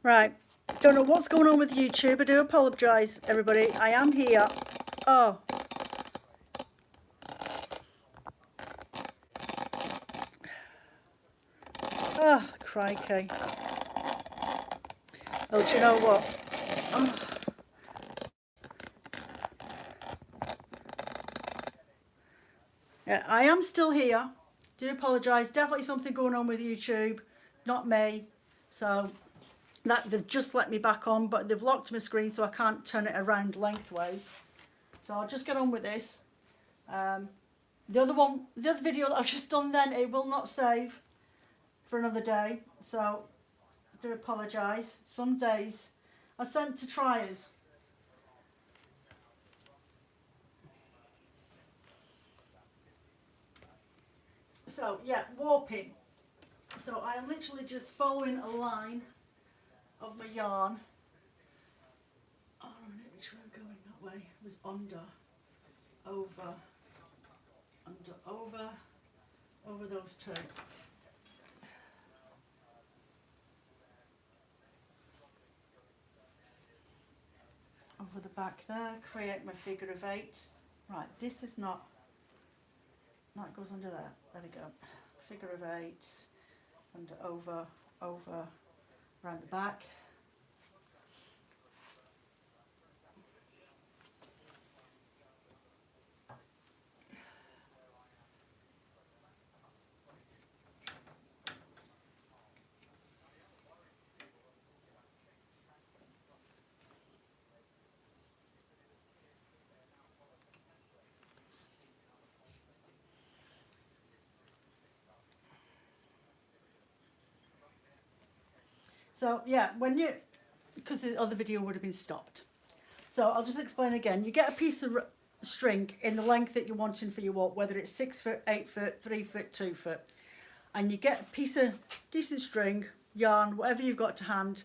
Right. Don't know what's going on with YouTube. I do apologise, everybody. I am here. Oh. Oh, crikey. Oh, do you know what? Oh. Yeah, I am still here. Do apologise. Definitely something going on with YouTube. Not me. So that they've just let me back on, but they've locked my screen so I can't turn it around lengthways. So I'll just get on with this. The other video that I've just done then, it will not save for another day. So I do apologise. Some days I sent to triers. So yeah, warping. So I am literally just following a line of my yarn. Oh, I don't know which way I'm going. That way it was under, over, over those two. Over the back there, create my figure of eights. Right, this is not, that goes under there. There we go. Figure of eights, and over, around the back. So yeah, when you, because the other video would have been stopped. So I'll just explain again. You get a piece of string in the length that you're wanting for your warp, whether it's 6 foot, 8 foot, 3 foot, 2 foot. And you get a piece of decent string, yarn, whatever you've got to hand,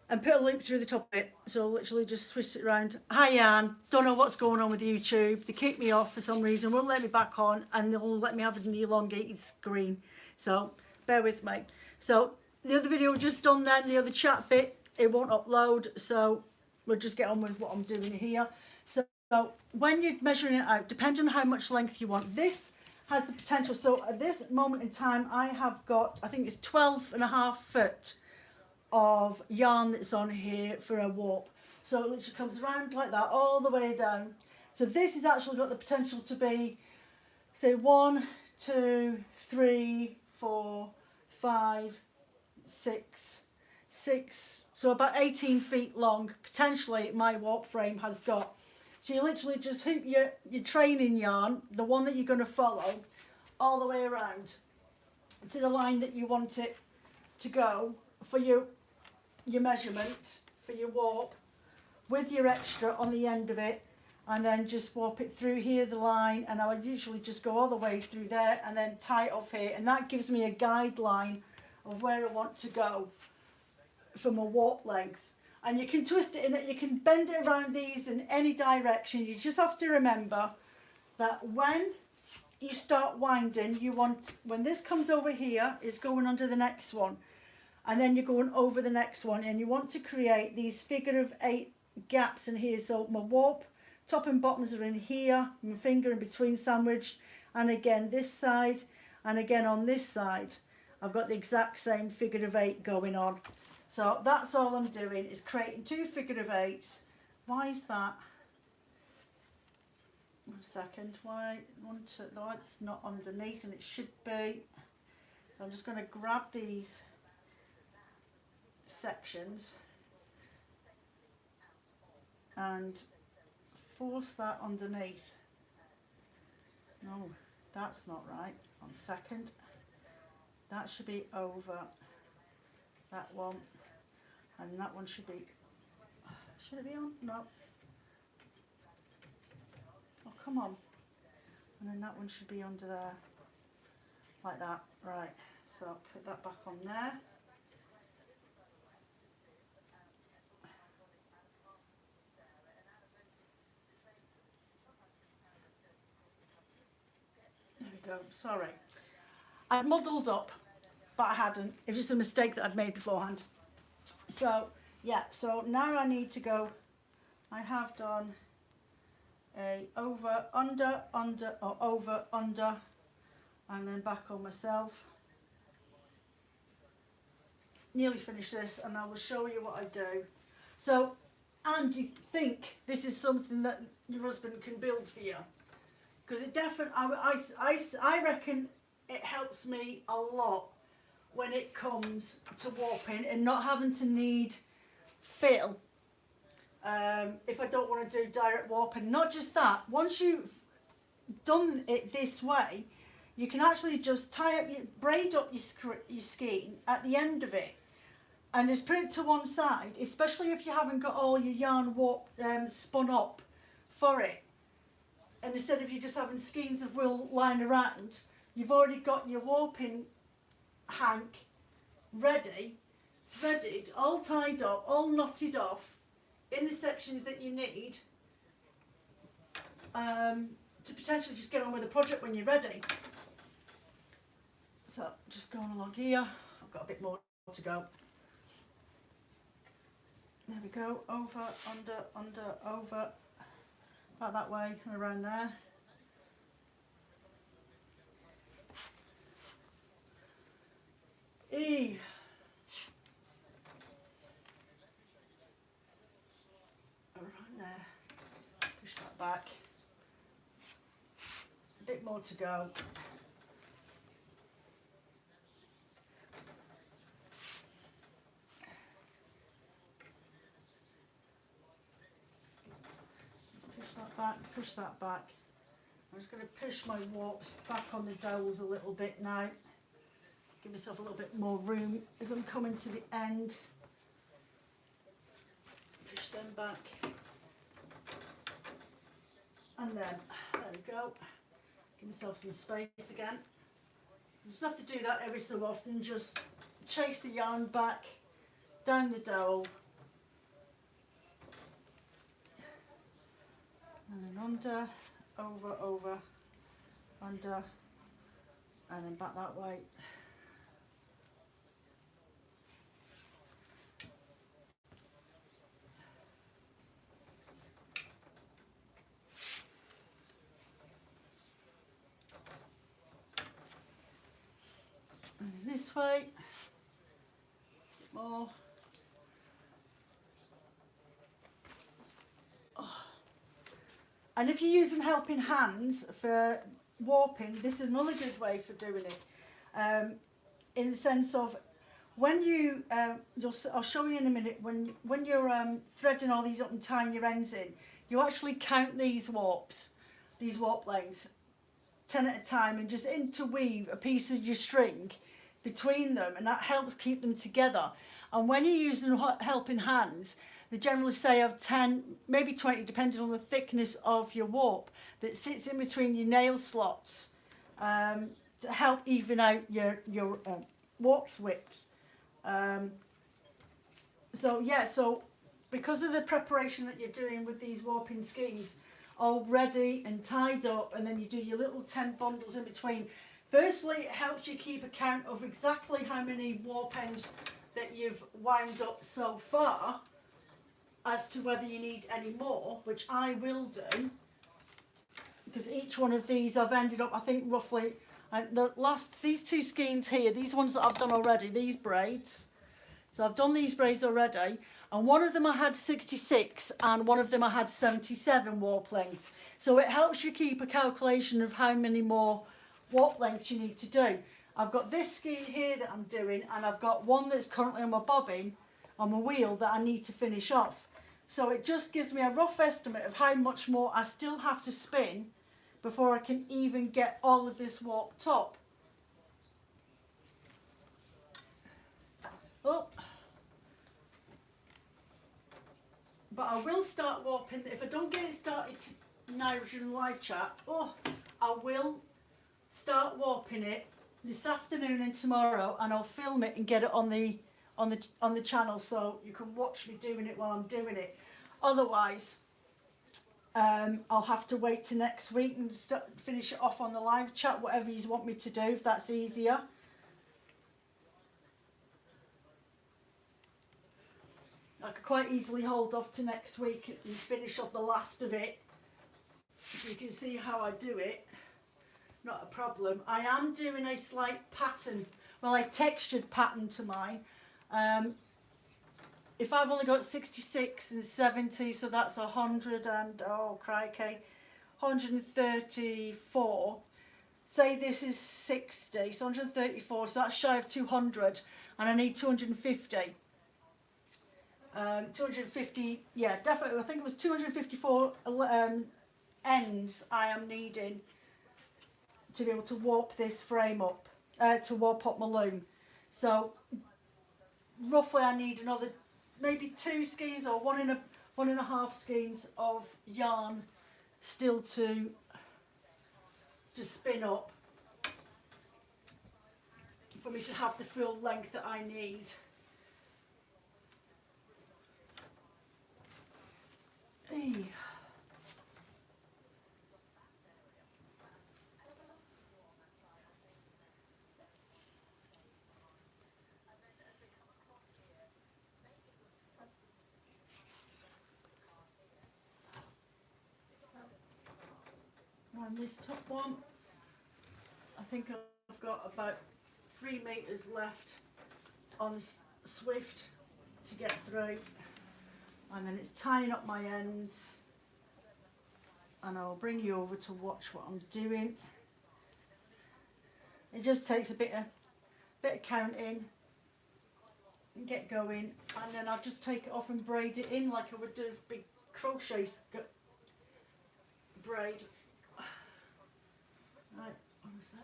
and put a loop through the top of it. So literally just switch it around. Hi yarn, don't know what's going on with YouTube. They kicked me off for some reason, won't let me back on, and they'll let me have an elongated screen. So bear with me. So the other video we've just done then, the other chat bit, it won't upload. So we'll just get on with what I'm doing here. So when you're measuring it out, depending on how much length you want, this has the potential. So at this moment in time, I have got, I think it's 12.5 foot of yarn that's on here for a warp. So it literally comes around like that all the way down. So this has actually got the potential to be, say, 1, 2, 3, 4, 5, 6, so about 18 feet long. Potentially my warp frame has got. So you literally just hoop your training yarn, the one that you're going to follow, all the way around to the line that you want it to go for your measurement for your warp, with your extra on the end of it, and then just warp it through here, the line, and I would usually just go all the way through there and then tie it off here, and that gives me a guideline of where I want to go for my warp length. And you can twist it in it, you can bend it around these in any direction. You just have to remember that when you start winding, you want, when this comes over here, it's going under the next one, and then you're going over the next one, and you want to create these figure of 8 gaps in here. So my warp top and bottoms are in here, my finger in between sandwiched, and again this side, and again on this side I've got the exact same figure of 8 going on. So that's all I'm doing, is creating 2 figure of 8s. Why is that? 1 second. Why? No, it's not underneath, and it should be. So I'm just going to grab these sections and force that underneath. No, that's not right. 1 second. That should be over that one, and that one should be, should it be on? No. Oh, come on. And then that one should be under there, like that. Right, so put that back on there. There we go. Sorry, I muddled up, but I hadn't. It was just a mistake that I'd made beforehand. So yeah, so now I need to go, I have done a over, under, under, or over, under, and then back on myself. Nearly finished this, and I will show you what I do. So, and you think this is something that your husband can build for you? Because it definitely, I reckon it helps me a lot when it comes to warping and not having to need fill if I don't want to do direct warping. Not just that, once you've done it this way, you can actually just braid up your skein at the end of it and just put it to one side, especially if you haven't got all your yarn spun up for it. And instead of you just having skeins of wool lying around, you've already got your warping hank ready, threaded, all tied up, all knotted off in the sections that you need to potentially just get on with the project when you're ready. So just going along here, I've got a bit more to go. There we go, over, under, under, over, about that way and around there. Around there, push that back. A bit more to go. Push that back. I'm just going to push my warps back on the dowels a little bit now. Give myself a little bit more room as I'm coming to the end. Push them back. And then, there we go. Give myself some space again. You just have to do that every so often. Just chase the yarn back, down the dowel. And then under, over, over, under, and then back that way. And then this way, more. And if you're using helping hands for warping, this is another good way for doing it. In the sense of when you, I'll show you in a minute, when you're threading all these up and tying your ends in, you actually count these warp lengths 10 at a time and just interweave a piece of your string between them, and that helps keep them together. And when you're using helping hands, they generally say have 10, maybe 20, depending on the thickness of your warp that sits in between your nail slots to help even out your warp width. So yeah, so because of the preparation that you're doing with these warping skeins, all ready and tied up, and then you do your little 10 bundles in between. Firstly, it helps you keep account of exactly how many warp ends that you've wound up so far, as to whether you need any more, which I will do, because each one of these I've ended up, I think roughly, these two skeins here, these ones that I've done already, these braids, so I've done these braids already, and one of them I had 66 and one of them I had 77 warp lengths. So it helps you keep a calculation of how many more warp lengths you need to do. I've got this skein here that I'm doing, and I've got one that's currently on my bobbin, on my wheel, that I need to finish off. So it just gives me a rough estimate of how much more I still have to spin before I can even get all of this warped up. Oh. But I will start warping, if I don't get it started now during live chat, I will start warping it this afternoon and tomorrow, and I'll film it and get it on the channel, so you can watch me doing it while I'm doing it. Otherwise, I'll have to wait till next week and finish it off on the live chat, whatever you want me to do, if that's easier. I could quite easily hold off to next week and finish off the last of it. So you can see how I do it. Not a problem. I am doing a slight pattern, well, a textured pattern to mine. If I've only got 66 and 70, so that's 100 and, oh crikey, 134. Say this is 60, so 134, so that's shy of 200, and I need 250. 250, yeah, definitely, I think it was 254 ends I am needing to be able to warp this frame up, to warp up my loom. So roughly I need another maybe 2 skeins or 1.5 skeins of yarn still to spin up for me to have the full length that I need. Hey. On this top one, I think I've got about 3 meters left on Swift to get through, and then it's tying up my ends, and I'll bring you over to watch what I'm doing. It just takes a bit of counting and get going, and then I'll just take it off and braid it in like I would do a big crochet braid. Right, one sec.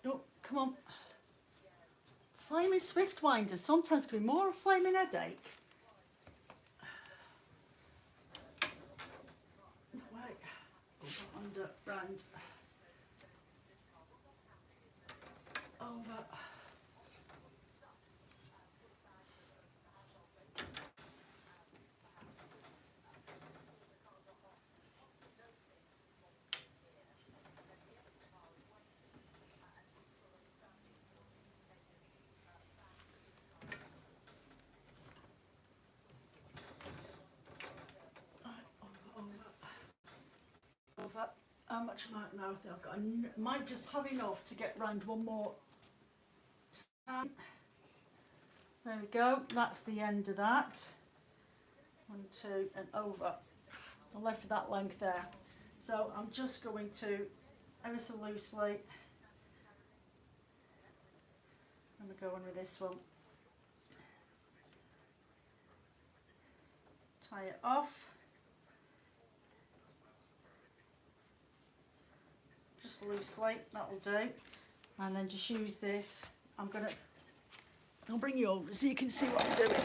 Oh, come on. Flaming swift winders sometimes can be more a flaming headache. Right, under, round, over. Over. How much am I now? I think I've got. I might just have enough to get round one more time. There we go. That's the end of that. 1, 2, and over. I'm left with that length there. So I'm just going to ever so loosely. I'm going to go on with this one. Tie it off. Just loosely, that'll do. And then just use this. I'll bring you over so you can see what I'm doing.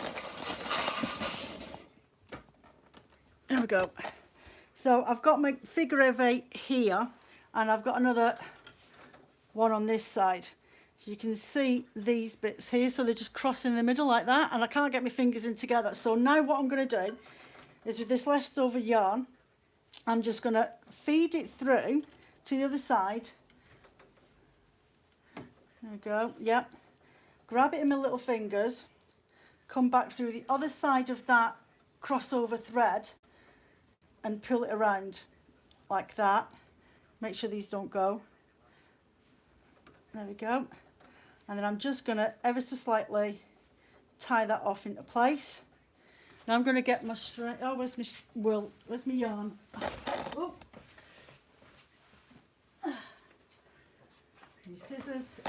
There we go. So I've got my figure of 8 here, and I've got another one on this side. So you can see these bits here, so they're just crossing in the middle like that, and I can't get my fingers in together. So now what I'm going to do is with this leftover yarn, I'm just going to feed it through to the other side. There we go, yep. Grab it in my little fingers, come back through the other side of that crossover thread and pull it around like that. Make sure these don't go. There we go. And then I'm just going to ever so slightly tie that off into place. Now I'm going to get my string. Oh, where's my wool? Where's my yarn? Oh. New scissors.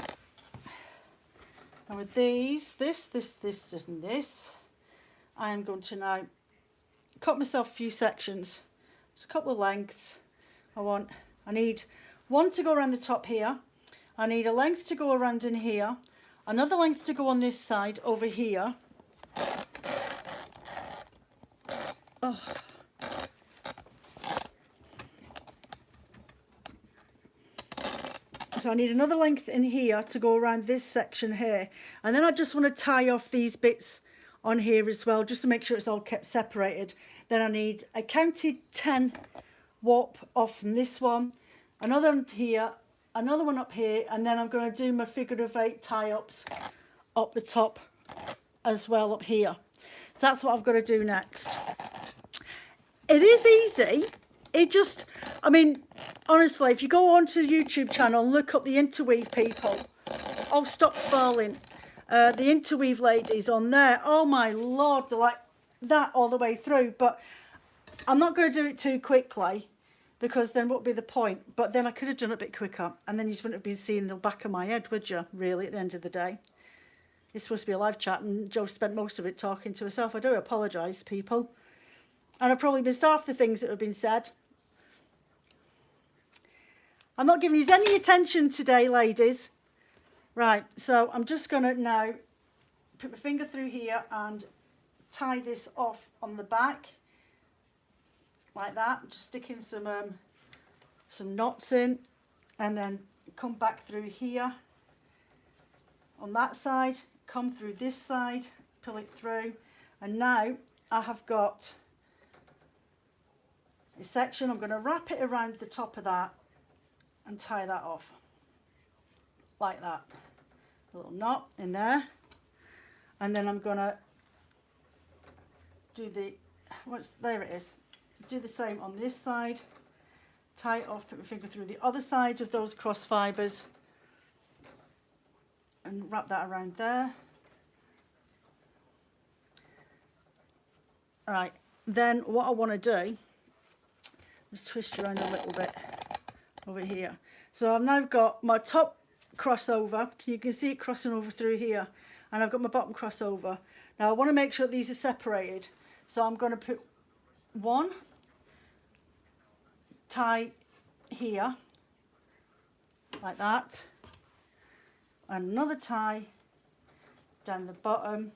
And with these, this, and this, I am going to now cut myself a few sections. Just a couple of lengths. I need one to go around the top here. I need a length to go around in here. Another length to go on this side over here. Oh. So I need another length in here to go around this section here. And then I just want to tie off these bits on here as well, just to make sure it's all kept separated. Then I need a counted 10 warp off from this one, another one here, another one up here, and then I'm going to do my figure of 8 tie-ups up the top as well up here. So that's what I've got to do next. It is easy. It just, I mean, honestly, if you go onto the YouTube channel and look up the interweave people, oh, stop falling. The interweave ladies on there, oh my Lord, they're like that all the way through. But I'm not going to do it too quickly, because then what would be the point? But then I could have done it a bit quicker, and then you just wouldn't have been seeing the back of my head, would you, really, at the end of the day? It's supposed to be a live chat, and Jo spent most of it talking to herself. I do apologise, people. And I've probably missed half the things that have been said. I'm not giving you any attention today, ladies. Right, so I'm just going to now put my finger through here and tie this off on the back. Like that. Just sticking some knots in. And then come back through here on that side. Come through this side. Pull it through. And now I have got a section. I'm going to wrap it around the top of that and tie that off like that. A little knot in there, and then I'm going to do there it is, do the same on this side, tie it off, put my finger through the other side of those cross fibres and wrap that around there. Alright, then what I want to do is twist around a little bit over here. So I've now got my top crossover, you can see it crossing over through here, and I've got my bottom crossover. Now I want to make sure these are separated, so I'm going to put one tie here like that, and another tie down the bottom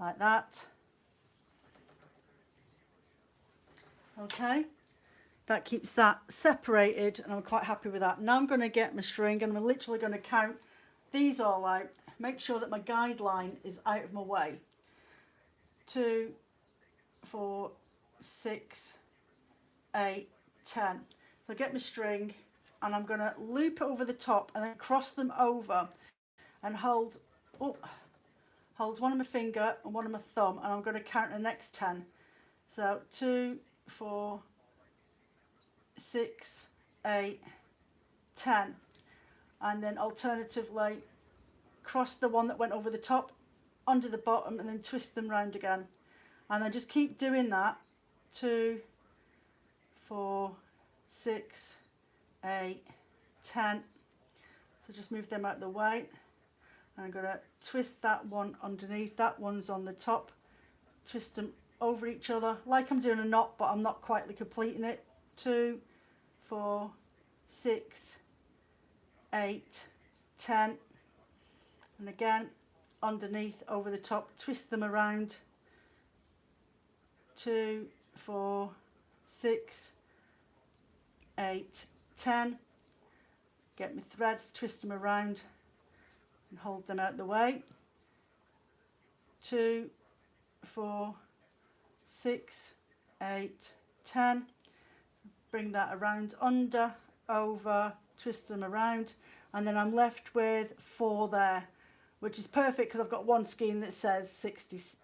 like that. Okay, that keeps that separated, and I'm quite happy with that. Now I'm going to get my string, and I'm literally going to count these all out, make sure that my guideline is out of my way. 2, 4, 6, 8, 10. So I get my string, and I'm going to loop it over the top and then cross them over and hold one of my finger and one of my thumb, and I'm going to count the next 10. So 2, 4, 6, 8, 10, and then alternatively cross the one that went over the top under the bottom and then twist them round again, and I just keep doing that. 2, 4, 6, 8, 10. So just move them out of the way, and I'm going to twist that one underneath, that one's on the top, twist them over each other like I'm doing a knot, but I'm not quite completing it. 2, 4, 6, 8, 10, and again underneath over the top, twist them around. 2, 4, 6, 8, 10. Get my threads, twist them around and hold them out the way. 2, 4, 6, 8, 10. Bring that around, under, over, twist them around, and then I'm left with 4 there, which is perfect because I've got one skein that says 66.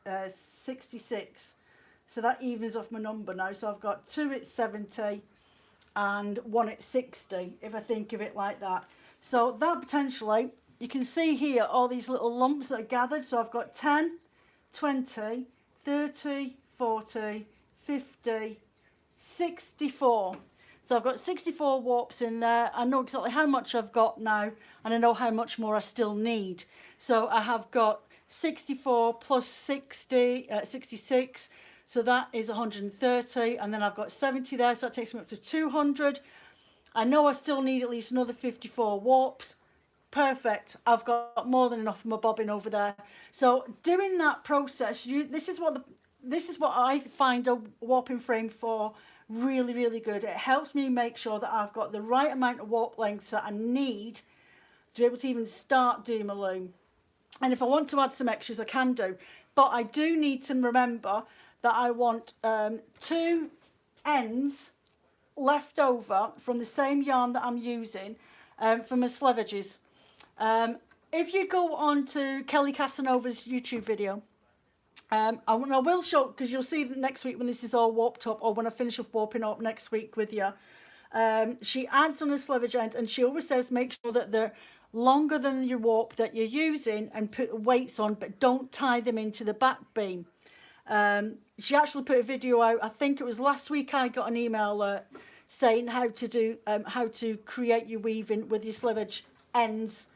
So that evens off my number now. So I've got 2 at 70 and 1 at 60, if I think of it like that. So that potentially, you can see here all these little lumps that are gathered. So I've got 10, 20, 30, 40, 50, 64. So I've got 64 warps in there. I know exactly how much I've got now, and I know how much more I still need. So I have got 64 plus 60, 66. So that is 130, and then I've got 70 there, so that takes me up to 200. I know I still need at least another 54 warps. Perfect. I've got more than enough of my bobbin over there. So doing that process, this is what I find a warping frame for really, really good. It helps me make sure that I've got the right amount of warp length that I need to be able to even start doing my loom. And if I want to add some extras, I can do. But I do need to remember that I want 2 ends left over from the same yarn that I'm using for my sleevages. If you go on to Kelly Casanova's YouTube video, I will show, because you'll see that next week when this is all warped up, or when I finish off warping up next week with you, she adds on a sleevage end, and she always says make sure that they're longer than your warp that you're using, and put the weights on, but don't tie them into the back beam. She actually put a video out, I think it was last week. I got an email saying how to create your weaving with your sleevage ends,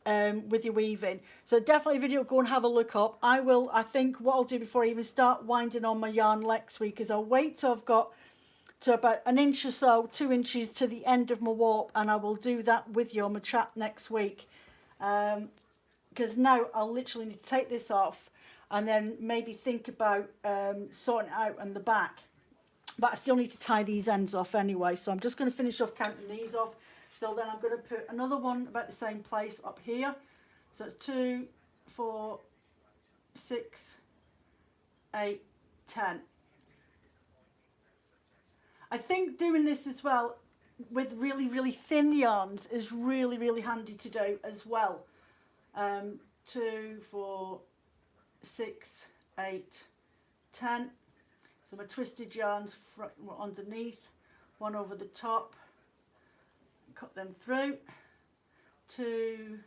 with your weaving. So definitely a video, go and have a look up. I think what I'll do before I even start winding on my yarn next week is I'll wait till I've got to about 1 inch or so, 2 inches to the end of my warp, and I will do that with you on my chat next week. Because now I'll literally need to take this off and then maybe think about sorting it out on the back. But I still need to tie these ends off anyway, so I'm just going to finish off counting these off. So then I'm going to put another one about the same place up here. So it's 2, 4, 6, 8, 10. I think doing this as well with really, really thin yarns is really, really handy to do as well. 2, 4, 6, 8, 10. So my twisted yarns underneath, one over the top. Cut them through. 2,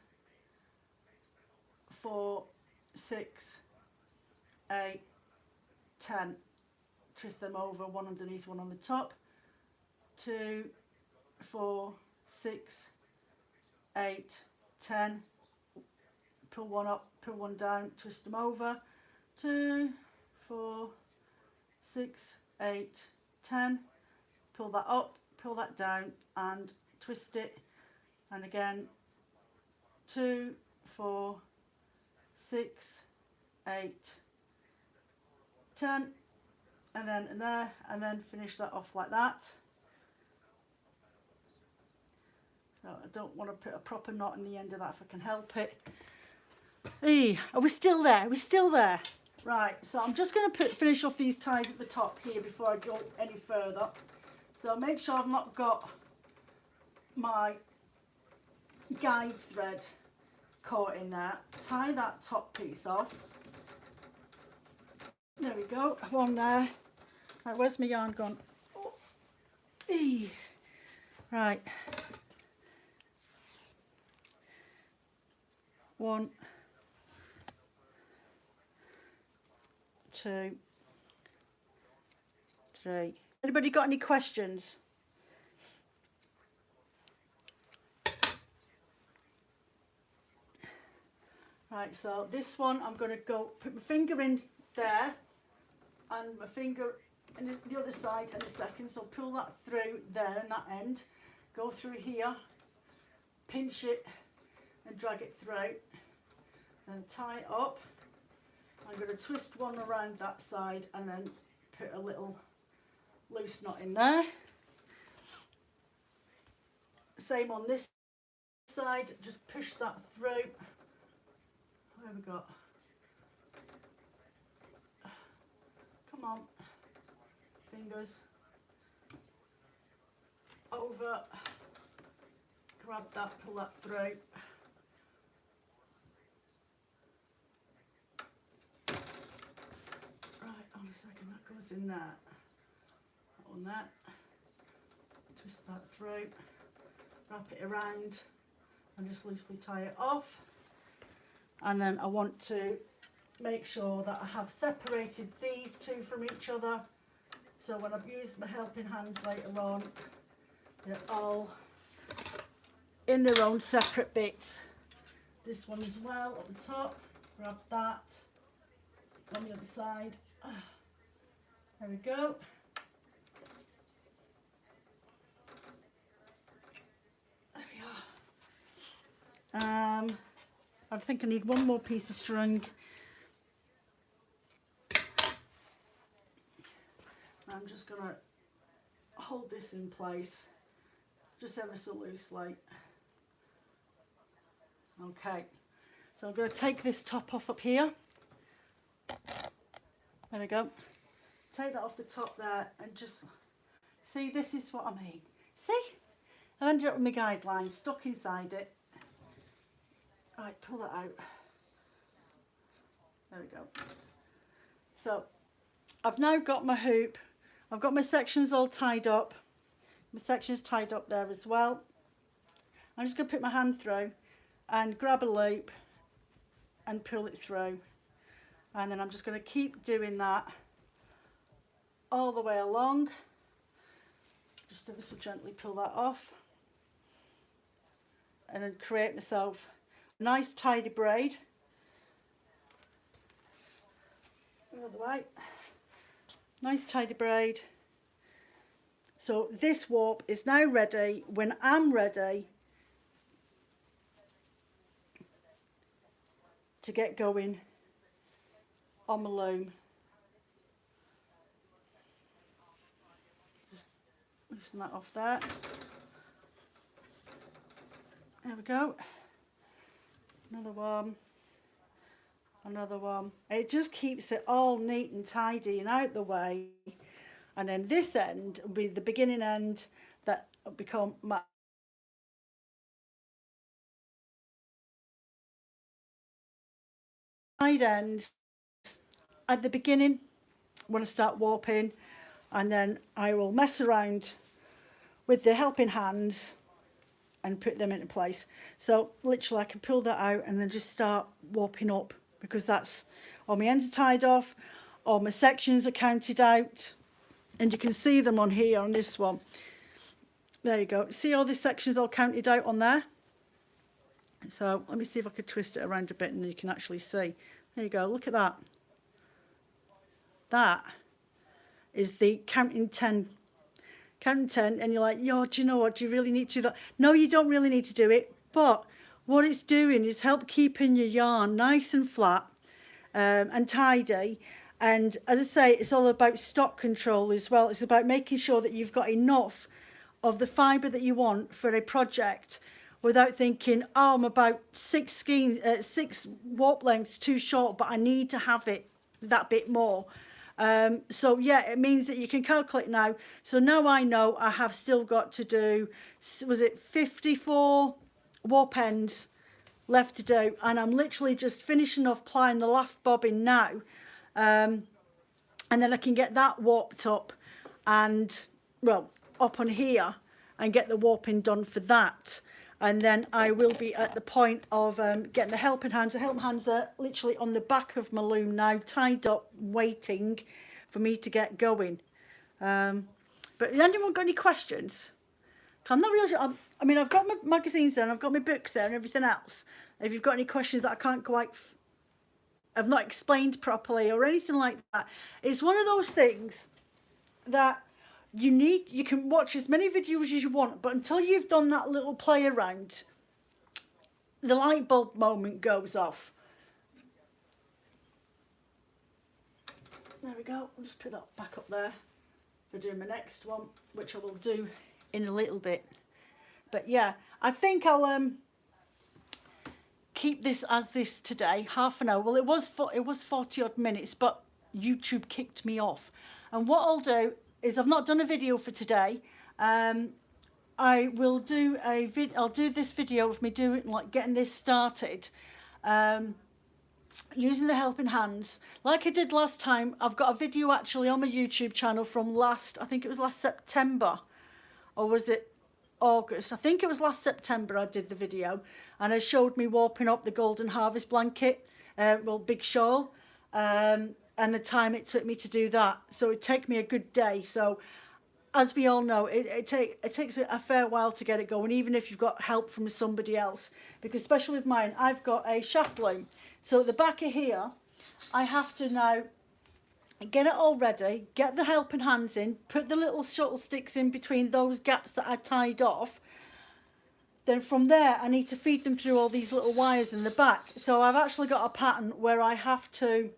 4, 6, 8, 10. Twist them over, one underneath, one on the top. 2, 4, 6, 8, 10. Pull one up, pull one down, twist them over. 2, 4, 6, 8, 10. Pull that up, pull that down, and twist it. And again, 2, 4, 6, 8, 10. And then in there, and then finish that off like that. So I don't want to put a proper knot in the end of that if I can help it. Hey, are we still there? Are we still there? Right, so I'm just going to finish off these ties at the top here before I go any further. So make sure I've not got my guide thread caught in there. Tie that top piece off. There we go, one there. Right, where's my yarn gone? Oh. Right. 1, 2, 3. Anybody got any questions? Right, so this one I'm going to go put my finger in there and my finger in the other side in a second. So pull that through there in that end, go through here, pinch it and drag it through, and tie it up. I'm going to twist one around that side and then put a little loose knot in there. Same on this side, just push that through. What have we got? Come on, fingers over, grab that, pull that through. Right, on a second, that goes in there. That on that, twist that through, wrap it around and just loosely tie it off. And then I want to make sure that I have separated these two from each other, so when I've used my helping hands later on, they're all in their own separate bits. This one as well at the top, grab that on the other side. There we go. There we are. I think I need one more piece of string. I'm just going to hold this in place just ever so loosely. Okay, so I'm going to take this top off up here. There we go. Take that off the top there and just see, this is what I mean. See? I ended up with my guideline stuck inside it. Right, pull that out. There we go. So I've now got my hoop. I've got my sections all tied up. My section's tied up there as well. I'm just going to put my hand through and grab a loop and pull it through. And then I'm just going to keep doing that all the way along. Just ever so gently pull that off. And then create myself a nice tidy braid. All the way. Nice tidy braid. So this warp is now ready. When I'm ready to get going on my loom. Just loosen that off there. There we go. Another one. Another one. It just keeps it all neat and tidy and out the way. And then this end will be the beginning end that will become my side ends at the beginning when I start warping, and then I will mess around with the helping hands and put them into place. So literally I can pull that out and then just start warping up, because that's, all my ends are tied off, all my sections are counted out, and you can see them on here on this one. There you go. See all the sections all counted out on there? So let me see if I could twist it around a bit and you can actually see. There you go, look at that. That is the counting 10. Counting 10, and you're like, yo, do you know what? Do you really need to do that? No, you don't really need to do it, but what it's doing is help keeping your yarn nice and flat and tidy. And as I say, it's all about stock control as well. It's about making sure that you've got enough of the fibre that you want for a project without thinking, oh, I'm about six warp lengths too short, but I need to have it that bit more. So yeah, it means that you can calculate now. So now I know I have still got to do, was it 54 warp ends left to do, and I'm literally just finishing off plying the last bobbin now, and then I can get that warped up and, well, up on here and get the warping done for that. And then I will be at the point of getting the helping hands. The helping hands are literally on the back of my loom now, tied up, waiting for me to get going. But has anyone got any questions? I'm not really sure. I mean, I've got my magazines there and I've got my books there and everything else. If you've got any questions that I can't quite, I've not explained properly or anything like that, it's one of those things that you can watch as many videos as you want, but until you've done that little play around, the light bulb moment goes off. There we go. I'll just put that back up there for doing my next one, which I will do in a little bit. But yeah, I think I'll keep this as this today, half an hour. Well, it was 40 odd minutes, but YouTube kicked me off. And what I'll do is, I've not done a video for today. I will do I'll do this video of me doing, like, getting this started, using the helping hands like I did last time. I've got a video actually on my YouTube channel from I think it was last September, or was it August? I think it was last September I did the video, and I showed me warping up the Golden Harvest blanket, well, big shawl, and the time it took me to do that. So it took me a good day. So as we all know, it takes a fair while to get it going, even if you've got help from somebody else, because especially with mine, I've got a shaft loom. So at the back of here, I have to now get it all ready, get the helping hands in, put the little shuttle sticks in between those gaps that I tied off. Then from there, I need to feed them through all these little wires in the back. So I've actually got a pattern where I have to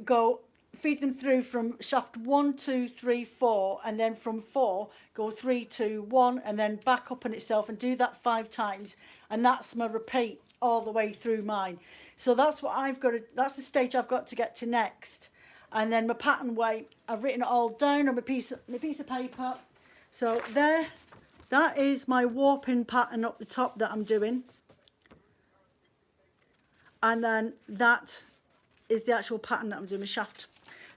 go feed them through from shaft 1, 2, 3, 4, and then from 4 go 3, 2, 1, and then back up on itself, and do that 5 times, and that's my repeat all the way through mine. So that's what I've got to, that's the stage I've got to get to next. And then my pattern weight, I've written it all down on my piece of paper. So there, that is my warping pattern up the top that I'm doing. And then that is the actual pattern that I'm doing, my shaft.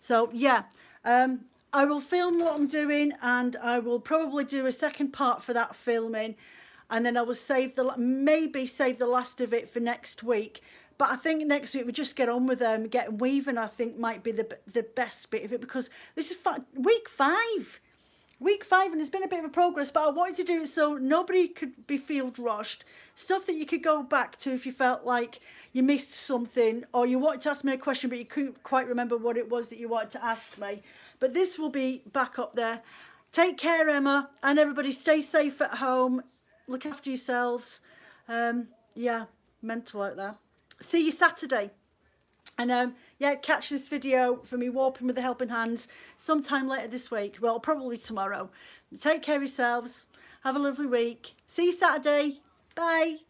So yeah, I will film what I'm doing, and I will probably do a second part for that filming, and then I will maybe save the last of it for next week. But I think next week we just get on with getting weaving. I think might be the best bit of it, because this is week 5. Week 5, and it's been a bit of a progress, but I wanted to do it so nobody could be field rushed. Stuff that you could go back to if you felt like you missed something, or you wanted to ask me a question but you couldn't quite remember what it was that you wanted to ask me. But this will be back up there. Take care, Emma, and everybody stay safe at home. Look after yourselves. Yeah, mental out there. See you Saturday. And yeah, catch this video for me warping with the helping hands sometime later this week. Well, probably tomorrow. Take care of yourselves. Have a lovely week. See you Saturday. Bye.